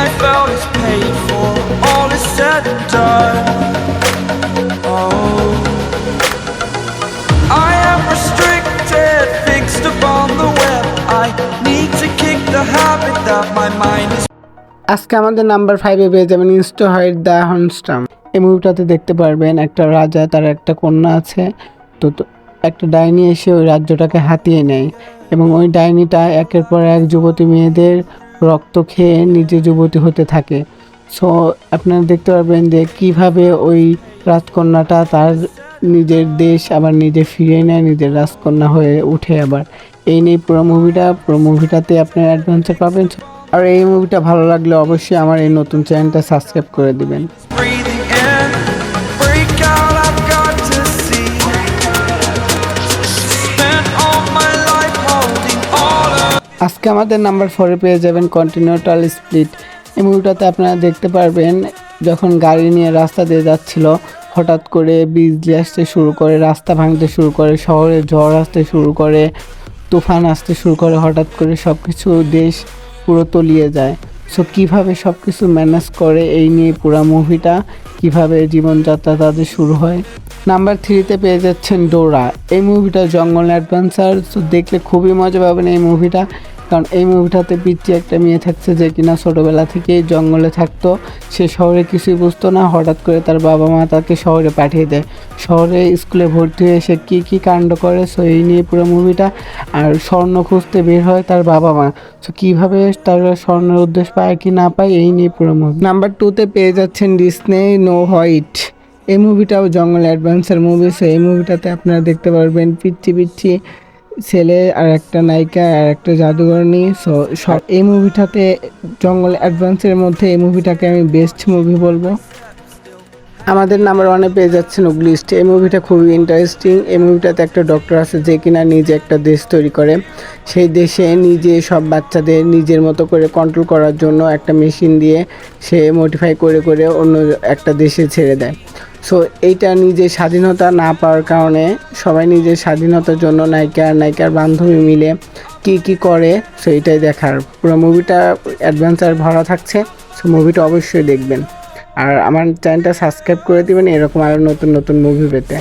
I felt is paid for, all is said and done. Oh, I am restricted, fixed upon the web. I need to kick the habit that my mind is. আজকে আমাদের number 5-এ পেয়ে যাবেন ইনস্টো hide the হর্নস্টাম। এই মুভিটাতে দেখতে পারবেন একটা রাজা, তার একটা কন্যা আছে। তো একটা ডাইনি এসে ওই রাজ্যটাকে হাতিয়ে নেয় এবং ওই ডাইনিটা একের পর এক যুবতী মেয়েদের রক্ত খেয়ে নিজে যুবতী হতে থাকে। সো আপনারা দেখতে পারবেন যে কীভাবে ওই রাজকন্যাটা তার নিজের দেশ আবার নিজে ফিরিয়ে নেয়, নিজের রাজকন্যা হয়ে উঠে আবার। এই নিয়ে পুরো মুভিটাতে আপনারা অ্যাডভেঞ্চার পাবেন। আর এই মুভিটা ভালো লাগলে অবশ্যই আমার এই নতুন চ্যানেলটা সাবস্ক্রাইব করে দিবেন। Breathing in, break out, I've got to see. Spent all my life holding all of. আজকে আমাদের নাম্বার 4-এ পেয়ে যাবেন কন্টিনেন্টাল স্প্লিট। এই মুভিটাতে আপনারা দেখতে পারবেন যখন গাড়ি নিয়ে রাস্তা দিয়ে যাচ্ছিল, হঠাৎ করে বিজলি আসতে শুরু করে, রাস্তা ভাঙতে শুরু করে, শহরে ঝড় আসতে শুরু করে, তুফান আসতে শুরু করে, হঠাৎ করে সব কিছু দেশ পুরো তলিয়ে যায়। সো কীভাবে সব কিছু ম্যানেজ করে এই নিয়ে পুরো মুভিটা, কীভাবে জীবনযাত্রা তাদের শুরু হয়। নাম্বার 3-তে পেয়ে যাচ্ছেন ডোরা। এই মুভিটা জঙ্গল অ্যাডভেঞ্চার। সো দেখলে খুবই মজা পাবেন এই মুভিটা, কারণ এই মুভিটাতে পিচ্চি একটা মেয়ে থাকছে যে কিনা ছোটোবেলা থেকেই জঙ্গলে থাকতো। সে শহরে কিছুই বুঝতো না, হঠাৎ করে তার বাবা মা তাকে শহরে পাঠিয়ে দেয়। শহরে স্কুলে ভর্তি হয়ে সে কী কাণ্ড করে, সো এই নিয়ে পুরো মুভিটা। আর স্বর্ণ খুঁজতে বের হয় তার বাবা মা, সো কীভাবে তারা স্বর্ণের উদ্দেশ্য পায় কি না পায়, এই নিয়ে পুরো মুভি। নাম্বার 2-তে পেয়ে যাচ্ছেন ডিসনে নো হোয়াইট। এই মুভিটাও জঙ্গল অ্যাডভেঞ্চার মুভি। সো এই মুভিটাতে আপনারা দেখতে পারবেন পিচ্চি ছেলে আর একটা নায়িকা আর একটা জাদুঘরনি। সো এই মুভিটাতে জঙ্গল অ্যাডভেঞ্চারের মধ্যে এই মুভিটাকে আমি বেস্ট মুভি বলবো। আমাদের নাম্বার 1-এ পেয়ে যাচ্ছেন উগলিস্ট। এই মুভিটা খুবই ইন্টারেস্টিং। এই মুভিটাতে একটা ডক্টর আছে যে কিনা নিজে একটা দেশ তৈরি করে। সেই দেশে নিজে সব বাচ্চাদের নিজের মতো করে কন্ট্রোল করার জন্য একটা মেশিন দিয়ে সে মডিফাই করে অন্য একটা দেশে ছেড়ে দেয়। সো এইটা নিজের স্বাধীনতা না পাওয়ার কারণে সবাই নিজের স্বাধীনতার জন্য নায়িকার বান্ধবী মিলে কি করে, সো এইটাই দেখার। পুরো মুভিটা অ্যাডভেঞ্চার ভরা থাকছে। সো মুভিটা অবশ্যই দেখবেন আর আমার চ্যানেলটা সাবস্ক্রাইব করে দিবেন এরকম আরও নতুন মুভি পেতে।